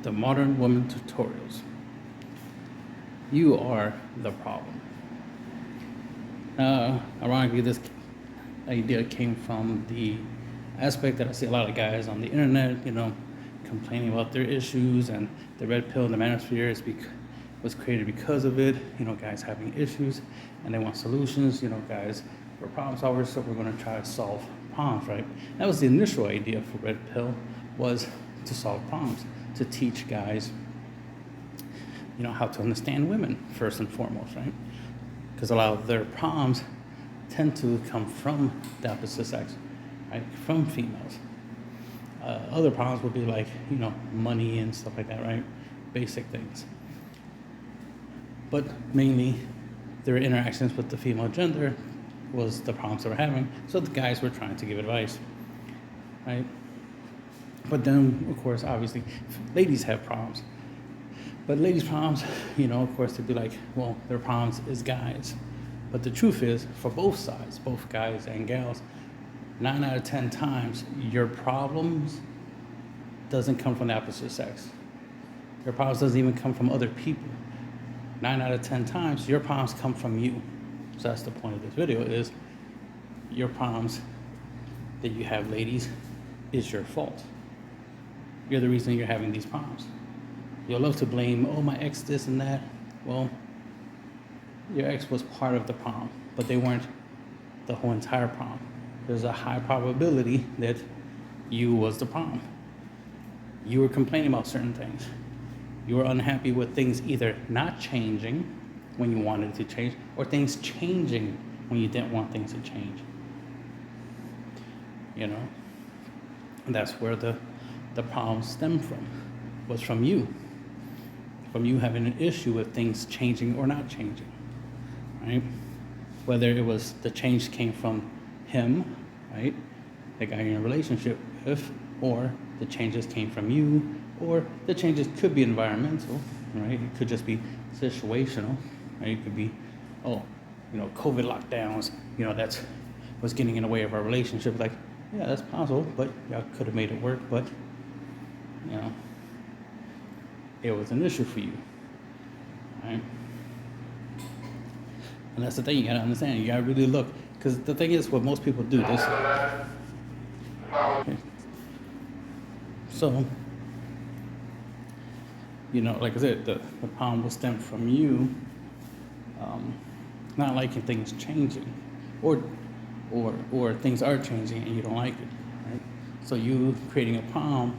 The Modern Woman Tutorials. You are the problem. Ironically, this idea came from the aspect that I see a lot of guys on the internet, complaining about their issues, and the red pill in the manosphere was created because of it. Guys having issues and they want solutions. Guys, we're problem solvers, so we're going to try to solve problems, right? That was the initial idea for red pill, was to solve problems, to teach guys, how to understand women first and foremost, right? Because a lot of their problems tend to come from the opposite sex, right? From females. Other problems would be like, money and stuff like that, right? Basic things. But mainly, their interactions with the female gender was the problems they were having. So the guys were trying to give advice, right? But then, of course, obviously, ladies have problems. But ladies' problems, of course, they'd be like, well, their problems is guys. But the truth is, for both sides, both guys and gals, 9 out of 10 times, your problems doesn't come from the opposite sex. Your problems doesn't even come from other people. 9 out of 10 times, your problems come from you. So that's the point of this video, is your problems that you have, ladies, is your fault. You're the reason you're having these problems. You'll love to blame, my ex this and that. Well, your ex was part of the problem, but they weren't the whole entire problem. There's a high probability that you was the problem. You were complaining about certain things. You were unhappy with things either not changing when you wanted it to change, or things changing when you didn't want things to change. And that's where the problem stemmed from, was from you. From you having an issue with things changing or not changing, right? Whether it was the change came from him, right, the guy you're in a relationship with, or the changes came from you, or the changes could be environmental, right? It could just be situational, right? It could be, COVID lockdowns, that's was getting in the way of our relationship. Like, yeah, that's possible, but y'all could have made it work, but, it was an issue for you, right? And that's the thing, you gotta understand, you gotta really look, because the thing is, what most people do, this. Okay. So, like I said, the problem will stem from you not liking things changing, or things are changing and you don't like it, right? So you creating a problem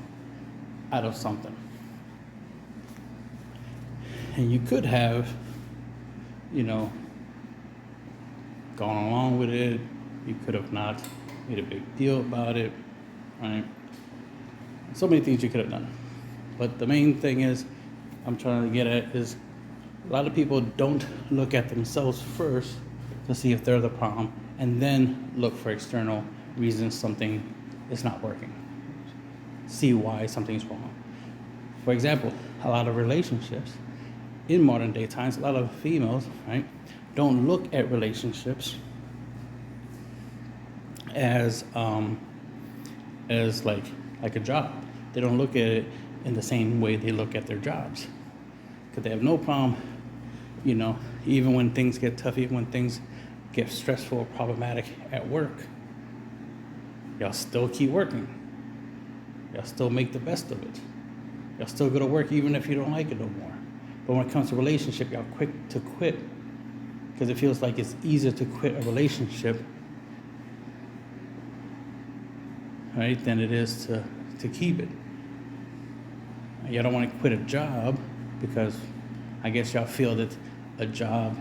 out of something. And you could have, gone along with it. You could have not made a big deal about it, right? So many things you could have done. But the main thing is, I'm trying to get at is, a lot of people don't look at themselves first to see if they're the problem, and then look for external reasons something is not working. See why something's wrong. For example, a lot of relationships, in modern day times, a lot of females, right, don't look at relationships as like a job. They don't look at it in the same way they look at their jobs, because they have no problem, even when things get tough, even when things get stressful or problematic at work, y'all still keep working. Y'all still make the best of it. Y'all still go to work even if you don't like it no more. But when it comes to relationship, y'all quick to quit, because it feels like it's easier to quit a relationship, right, than it is to keep it. Y'all don't want to quit a job because I guess y'all feel that a job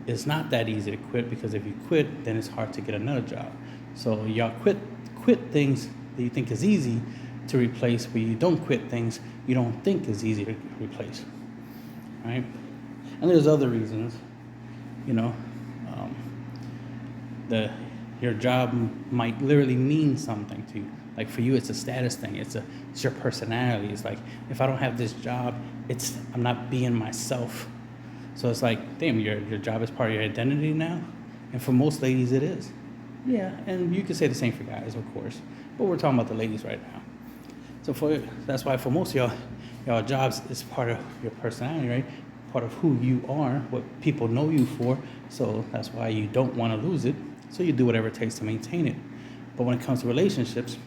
is not that easy to quit, because if you quit, then it's hard to get another job. So y'all quit things that you think is easy to replace, but you don't quit things you don't think is easy to replace. Right? And there's other reasons, your job might literally mean something to you. Like for you, it's a status thing. It's your personality. It's like, if I don't have this job, I'm not being myself. So it's like, damn, your job is part of your identity now. And for most ladies, it is. Yeah, and you can say the same for guys, of course. But we're talking about the ladies right now. So that's why for most of y'all, Your jobs is part of your personality, right? Part of who you are, what people know you for. So that's why you don't want to lose it. So you do whatever it takes to maintain it. But when it comes to relationships,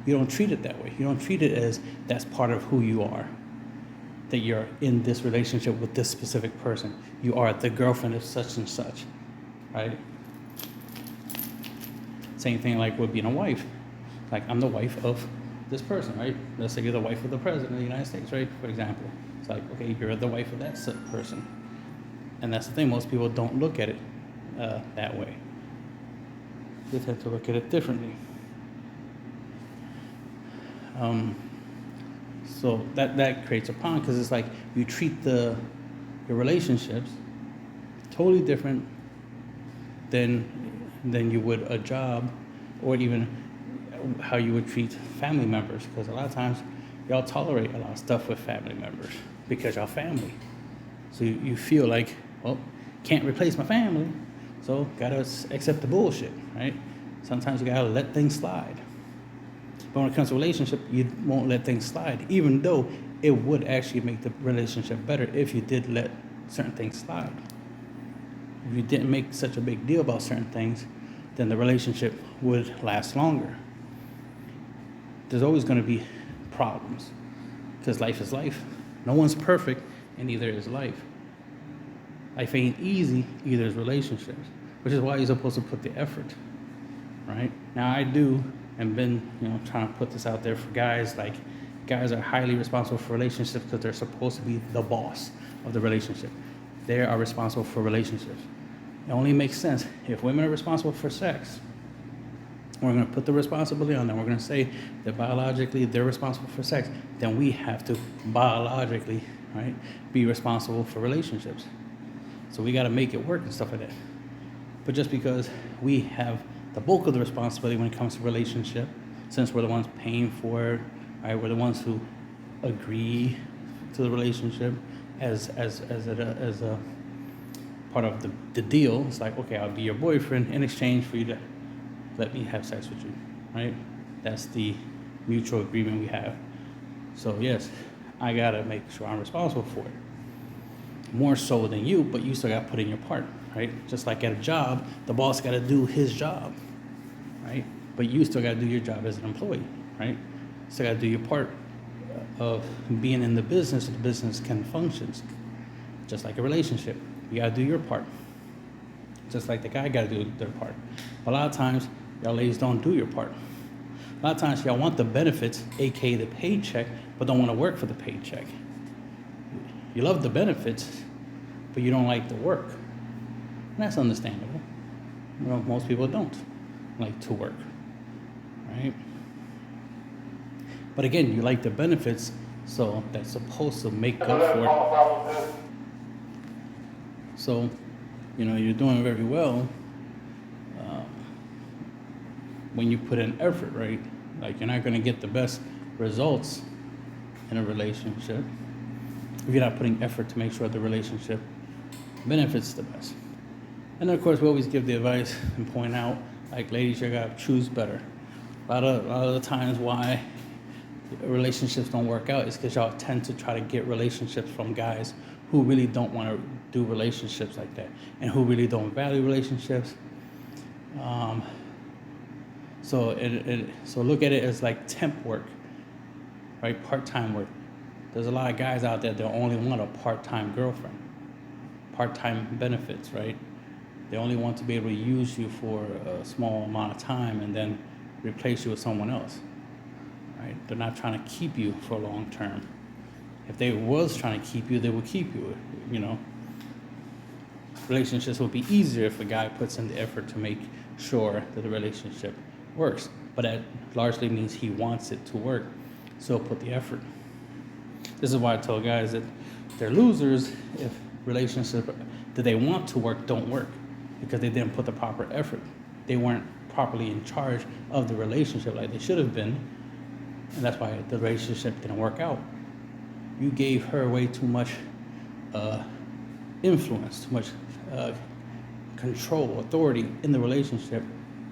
you don't treat it that way. You don't treat it as that's part of who you are. That you're in this relationship with this specific person. You are the girlfriend of such and such, right? Same thing like with being a wife. Like, I'm the wife of this person, right? Let's say you're the wife of the president of the United States, right? For example. It's like, okay, you're the wife of that person. And that's the thing, most people don't look at it that way. They tend to look at it differently. So that creates a problem, because it's like you treat your relationships totally different than you would a job, or even how you would treat family members, because a lot of times y'all tolerate a lot of stuff with family members because y'all family. So you feel like, well, can't replace my family, so gotta accept the bullshit, right? Sometimes you gotta let things slide. But when it comes to relationship, you won't let things slide, even though it would actually make the relationship better if you did let certain things slide. If you didn't make such a big deal about certain things, then the relationship would last longer. There's always going to be problems, because life is life. No one's perfect, and neither is life. Life ain't easy, either is relationships, which is why you're supposed to put the effort, right? Now, I do, and been, trying to put this out there for guys. Like, guys are highly responsible for relationships because they're supposed to be the boss of the relationship. They are responsible for relationships. It only makes sense if women are responsible for sex. We're going to put the responsibility on them. We're going to say that biologically they're responsible for sex. Then we have to biologically, right, be responsible for relationships. So we got to make it work and stuff like that. But just because we have the bulk of the responsibility when it comes to relationship, since we're the ones paying for it, right? We're the ones who agree to the relationship as a part of the deal. It's like, okay, I'll be your boyfriend in exchange for you to let me have sex with you, right? That's the mutual agreement we have. So yes, I gotta make sure I'm responsible for it. More so than you, but you still gotta put in your part, right? Just like at a job, the boss gotta do his job, right? But you still gotta do your job as an employee, right? Still gotta do your part of being in the business so the business can function. Just like a relationship, you gotta do your part. Just like the guy gotta do their part. A lot of times, y'all ladies don't do your part. A lot of times, y'all want the benefits, aka the paycheck, but don't want to work for the paycheck. You love the benefits, but you don't like the work. And that's understandable. Most people don't like to work, right? But again, you like the benefits, so that's supposed to make up for it. So, you're doing very well when you put in effort, right? Like, you're not going to get the best results in a relationship if you're not putting effort to make sure the relationship benefits the best. And then, of course, we always give the advice and point out, like, ladies, you gotta choose better. A lot of the times why relationships don't work out is because y'all tend to try to get relationships from guys who really don't want to do relationships like that, and who really don't value relationships. So look at it as like temp work, right? Part-time work. There's a lot of guys out there that only want a part-time girlfriend, part-time benefits, right? They only want to be able to use you for a small amount of time and then replace you with someone else, right? They're not trying to keep you for long term. If they was trying to keep you, they would keep you, Relationships would be easier if a guy puts in the effort to make sure that the relationship works. But that largely means he wants it to work, so put the effort. This is why I tell guys that they're losers if relationships that they want to work don't work, because they didn't put the proper effort. They weren't properly in charge of the relationship like they should have been, and that's why the relationship didn't work out. You gave her way too much influence, too much control, authority in the relationship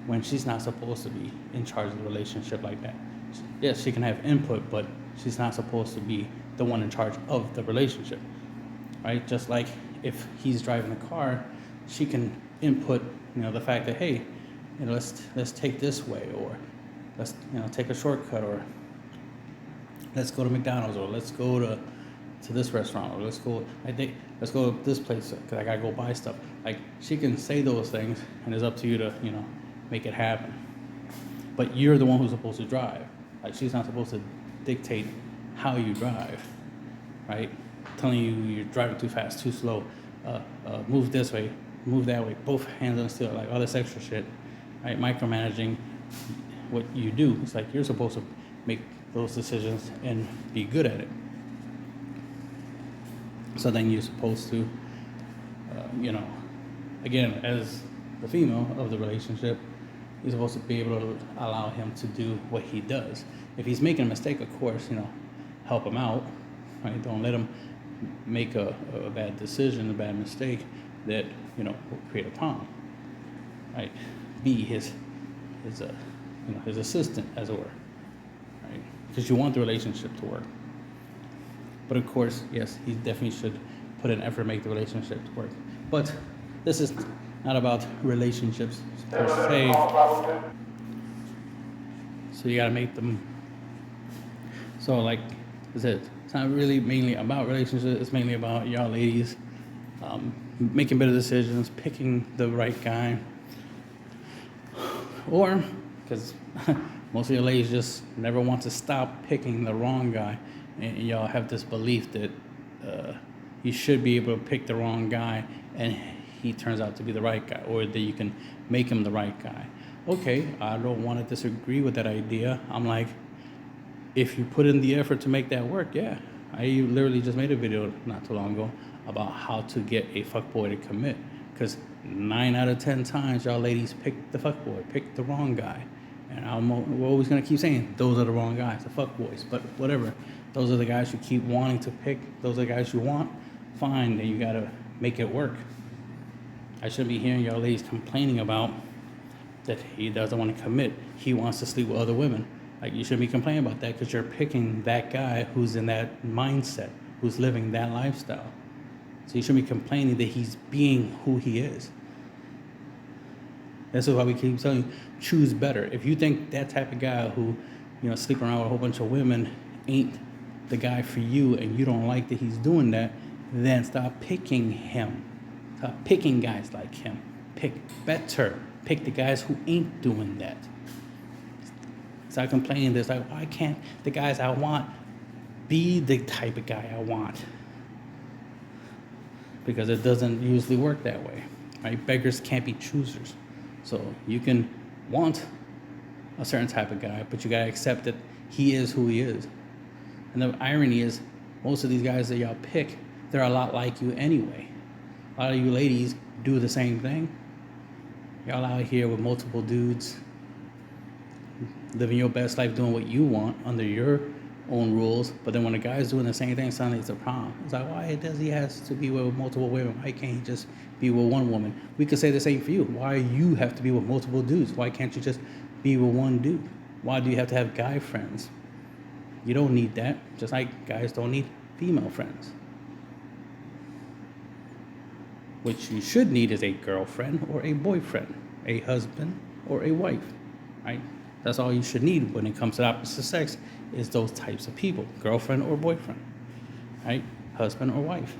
when she's not supposed to be in charge of the relationship like that. Yes, she can have input, but she's not supposed to be the one in charge of the relationship, right? Just like if he's driving the car, she can input, the fact that, hey, let's take this way, or let's take a shortcut, or let's go to McDonald's, or let's go to this restaurant, or let's go to this place because I gotta go buy stuff. Like, she can say those things, and it's up to you to make it happen. But you're the one who's supposed to drive. Like, she's not supposed to dictate how you drive, right? Telling you you're driving too fast, too slow, move this way, move that way, both hands on the steering, like all this extra shit, right? Micromanaging what you do. It's like you're supposed to make those decisions and be good at it. So then you're supposed to, again, as the female of the relationship, you're supposed to be able to allow him to do what he does. If he's making a mistake, of course, help him out, right? Don't let him make a bad decision, a bad mistake that, will create a problem, right? Be his assistant, as it were, right? Because you want the relationship to work. But of course, yes, he definitely should put an effort to make the relationship work. But this is not about relationships per se. So you gotta make them. So like I said, it's not really mainly about relationships. It's mainly about y'all ladies making better decisions, picking the right guy. Or, because most of your ladies just never want to stop picking the wrong guy. And y'all have this belief that you should be able to pick the wrong guy and he turns out to be the right guy, or that you can make him the right guy. Okay, I don't want to disagree with that idea. I'm like, if you put in the effort to make that work, yeah. I literally just made a video not too long ago about how to get a fuckboy to commit. Because 9 out of 10 times, y'all ladies pick the fuckboy, pick the wrong guy. And we're always going to keep saying, those are the wrong guys, the fuckboys. But whatever. Those are the guys you keep wanting to pick. Those are the guys you want. Fine, then you got to make it work. I shouldn't be hearing y'all ladies complaining about that he doesn't want to commit. He wants to sleep with other women. Like, you shouldn't be complaining about that because you're picking that guy who's in that mindset, who's living that lifestyle. So you shouldn't be complaining that he's being who he is. This is why we keep telling you, choose better. If you think that type of guy who, sleeping around with a whole bunch of women ain't the guy for you, and you don't like that he's doing that, then stop picking him. Stop picking guys like him. Pick better. Pick the guys who ain't doing that. Stop complaining. There's like, why can't the guys I want be the type of guy I want? Because it doesn't usually work that way, right? Beggars can't be choosers. So you can want a certain type of guy, but you gotta accept that he is who he is. And the irony is, most of these guys that y'all pick, they're a lot like you anyway. A lot of you ladies do the same thing. Y'all out here with multiple dudes, living your best life, doing what you want under your own rules. But then when a guy's doing the same thing, suddenly it's a problem. It's like, why does he have to be with multiple women? Why can't he just be with one woman? We could say the same for you. Why you have to be with multiple dudes? Why can't you just be with one dude? Why do you have to have guy friends? You don't need that. Just like guys don't need female friends. What you should need is a girlfriend or a boyfriend, a husband or a wife, right? That's all you should need when it comes to the opposite sex, is those types of people, girlfriend or boyfriend, right? Husband or wife.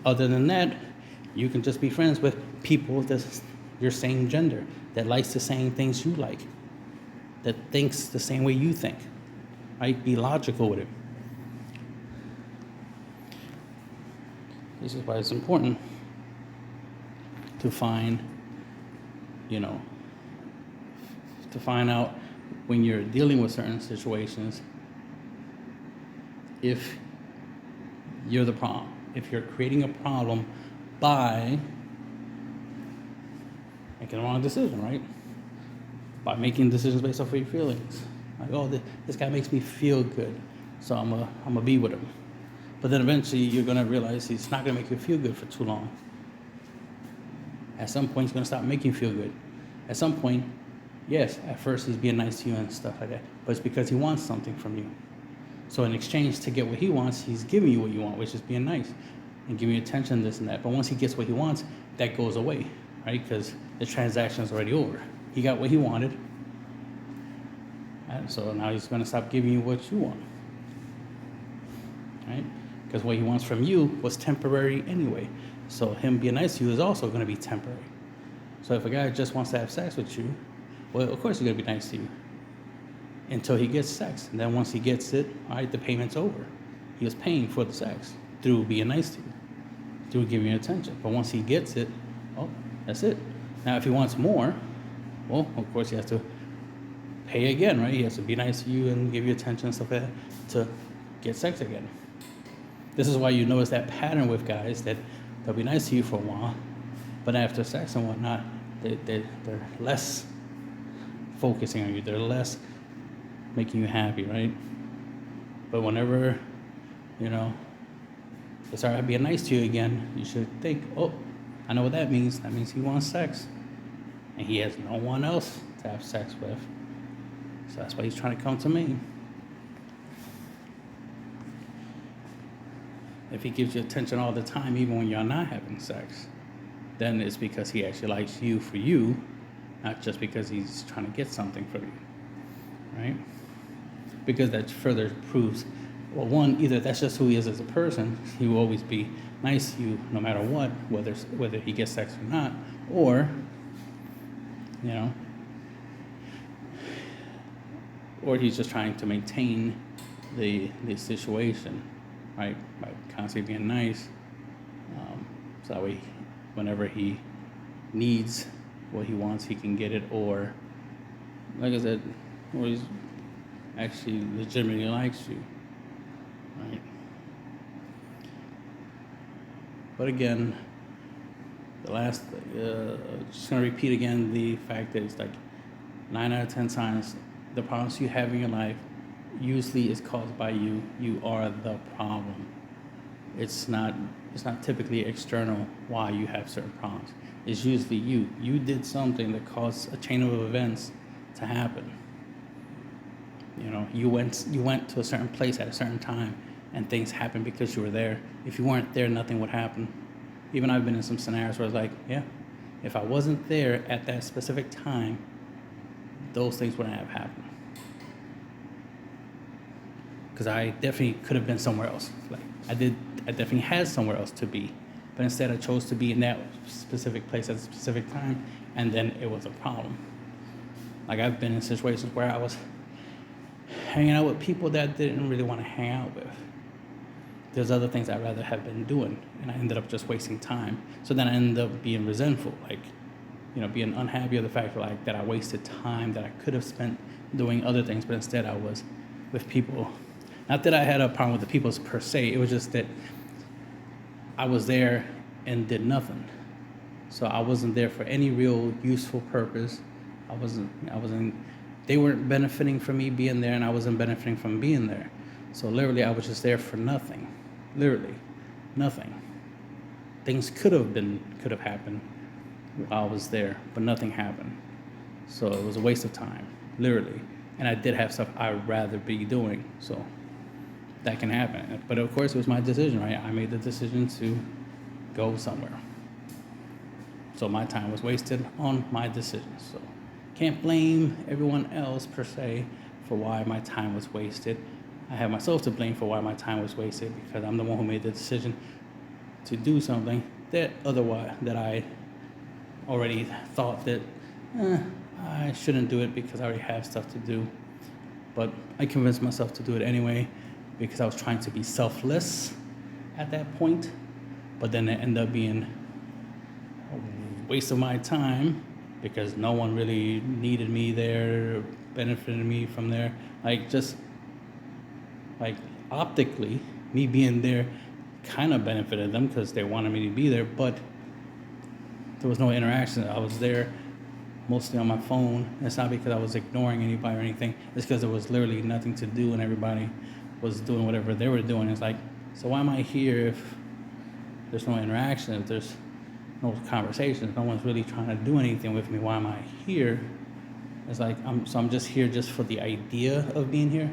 Other than that, you can just be friends with people that's your same gender, that likes the same things you like, that thinks the same way you think, right? Be logical with it. This is why it's important to find, to find out when you're dealing with certain situations, if you're the problem, if you're creating a problem by making the wrong decision, right? By making decisions based off of your feelings. Like, oh, this guy makes me feel good, so I'm gonna be with him. But then eventually you're gonna realize he's not gonna make you feel good for too long. At some point, he's going to stop making you feel good. At some point, yes, at first he's being nice to you and stuff like that, but it's because he wants something from you. So in exchange to get what he wants, he's giving you what you want, which is being nice and giving you attention, this and that. But once he gets what he wants, that goes away, right? Because the transaction is already over. He got what he wanted, and so now he's going to stop giving you what you want, right? Because what he wants from you was temporary anyway. So him being nice to you is also going to be temporary. So if a guy just wants to have sex with you, well, of course he's going to be nice to you until he gets sex. And then once he gets it, all right, the payment's over. He was paying for the sex through being nice to you, through giving you attention. But once he gets it, oh, that's it. Now, if he wants more, well, of course he has to pay again, right? He has to be nice to you and give you attention and stuff like that to get sex again. This is why you notice that pattern with guys that they'll be nice to you for a while, but after sex and whatnot, they're less focusing on you. They're less making you happy, right? But whenever, they start being nice to you again, you should think, oh, I know what that means. That means he wants sex. And he has no one else to have sex with. So that's why he's trying to come to me. If he gives you attention all the time, even when you're not having sex, then it's because he actually likes you for you, not just because he's trying to get something from you, right? Because that further proves, well, one, either that's just who he is as a person. He will always be nice to you no matter what, whether he gets sex or not, or, or he's just trying to maintain the situation, right, by constantly being nice. So that way, whenever he needs what he wants, he can get it, or, like I said, or he's actually legitimately likes you, right? But again, just gonna repeat again the fact that it's like 9 out of 10 times the problems you have in your life usually is caused by you. You are the problem. It's not typically external why you have certain problems. It's usually you. You did something that caused a chain of events to happen. You went to a certain place at a certain time, and things happened because you were there. If you weren't there, nothing would happen. Even I've been in some scenarios where it's like, yeah, if I wasn't there at that specific time, those things wouldn't have happened. Because I definitely could have been somewhere else. Like I definitely had somewhere else to be, but instead I chose to be in that specific place at a specific time, and then it was a problem. Like I've been in situations where I was hanging out with people that I didn't really want to hang out with. There's other things I'd rather have been doing, and I ended up just wasting time. So then I ended up being resentful, being unhappy of the fact that I wasted time that I could have spent doing other things, but instead I was with people. Not that I had a problem with the people per se, it was just that I was there and did nothing. So I wasn't there for any real useful purpose. They weren't benefiting from me being there, and I wasn't benefiting from being there. So literally I was just there for nothing. Literally, nothing. Things could have happened while I was there, but nothing happened. So it was a waste of time, literally. And I did have stuff I'd rather be doing, so that can happen. But of course, it was my decision, right? I made the decision to go somewhere. So my time was wasted on my decisions. So can't blame everyone else per se for why my time was wasted. I have myself to blame for why my time was wasted, because I'm the one who made the decision to do something that I already thought that I shouldn't do it because I already have stuff to do. But I convinced myself to do it anyway because I was trying to be selfless at that point. But then it ended up being a waste of my time because no one really needed me there, or benefited me from there. Optically, me being there kind of benefited them because they wanted me to be there, but there was no interaction. I was there mostly on my phone. It's not because I was ignoring anybody or anything. It's because there was literally nothing to do and everybody was doing whatever they were doing. It's like, so why am I here if there's no interaction, if there's no conversation, if no one's really trying to do anything with me? Why am I here? It's like, I'm just here just for the idea of being here.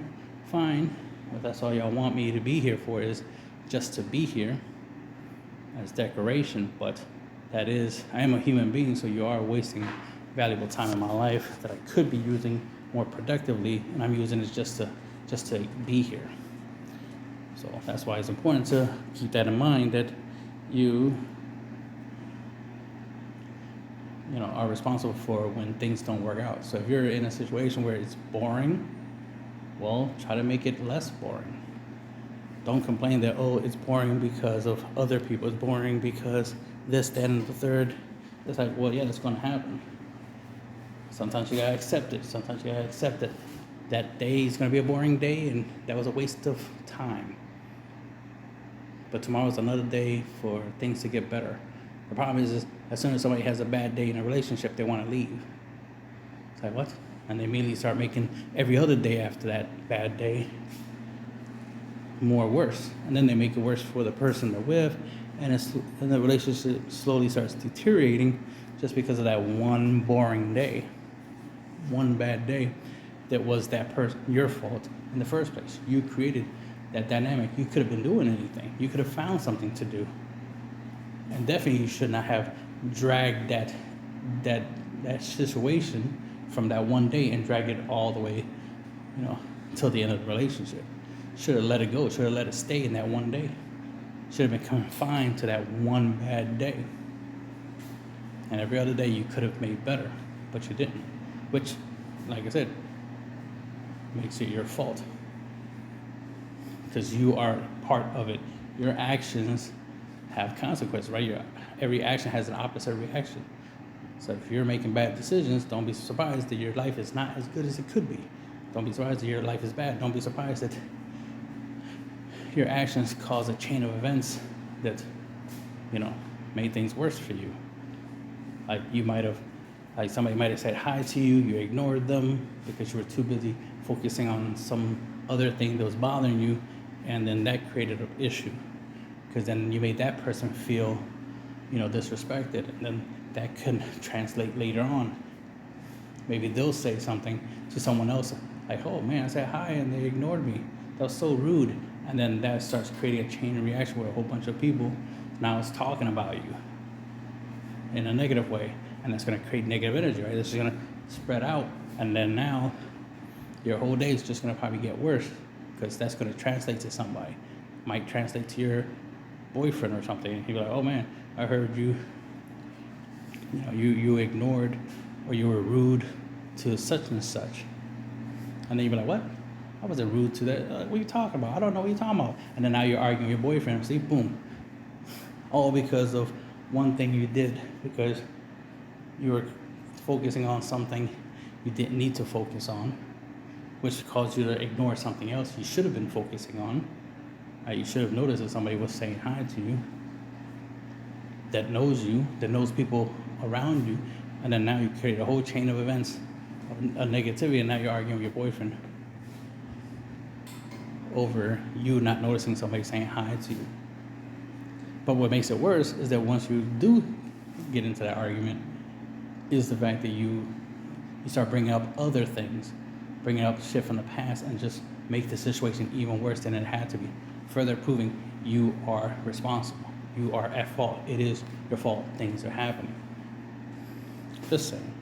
Fine. If that's all y'all want me to be here for, is just to be here as decoration, but I am a human being, so you are wasting valuable time in my life that I could be using more productively, and I'm using it just to be here. So that's why it's important to keep that in mind, that you are responsible for when things don't work out. So if you're in a situation where it's boring, well, try to make it less boring. Don't complain that, oh, it's boring because of other people. It's boring because this, that, and the third. It's like, well, yeah, that's going to happen. Sometimes you got to accept it. Sometimes you got to accept that that day is going to be a boring day and that was a waste of time. But tomorrow's another day for things to get better. The problem is as soon as somebody has a bad day in a relationship, they want to leave. It's like, what? And they immediately start making every other day after that bad day more worse. And then they make it worse for the person they're with, and the relationship slowly starts deteriorating just because of that one boring day, one bad day that was your fault in the first place. You created that dynamic. You could have been doing anything. You could have found something to do. And definitely you should not have dragged that situation from that one day and drag it all the way, till the end of the relationship. Should have let it go. Should have let it stay in that one day. Should have been confined to that one bad day. And every other day you could have made better, but you didn't. Which, like I said, makes it your fault. Because you are part of it. Your actions have consequences, right? Every action has an opposite reaction. So if you're making bad decisions, don't be surprised that your life is not as good as it could be. Don't be surprised that your life is bad. Don't be surprised that your actions cause a chain of events that, made things worse for you. Like somebody might have said hi to you, you ignored them because you were too busy focusing on some other thing that was bothering you, and then that created an issue. Because then you made that person feel, disrespected, and then that could translate later on. Maybe they'll say something to someone else, like, oh man, I said hi and they ignored me. That was so rude. And then that starts creating a chain reaction where a whole bunch of people now is talking about you in a negative way. And that's going to create negative energy, right? This is going to spread out. And then now your whole day is just going to probably get worse, because that's going to translate to somebody. Might translate to your boyfriend or something. He'd be like, oh man, I heard you ignored, or you were rude to such and such. And then you'd be like, what? I wasn't rude to that. What are you talking about? I don't know what you're talking about. And then now you're arguing with your boyfriend. See, boom. All because of one thing you did, because you were focusing on something you didn't need to focus on, which caused you to ignore something else you should have been focusing on. You should have noticed that somebody was saying hi to you, that knows you, that knows people around you, and then now you create a whole chain of events of negativity, and now you're arguing with your boyfriend over you not noticing somebody saying hi to you. But what makes it worse is that once you do get into that argument, is the fact that you start bringing up other things, bringing up shit from the past, and just make the situation even worse than it had to be, further proving you are responsible. You are at fault. It is your fault things are happening. Just saying.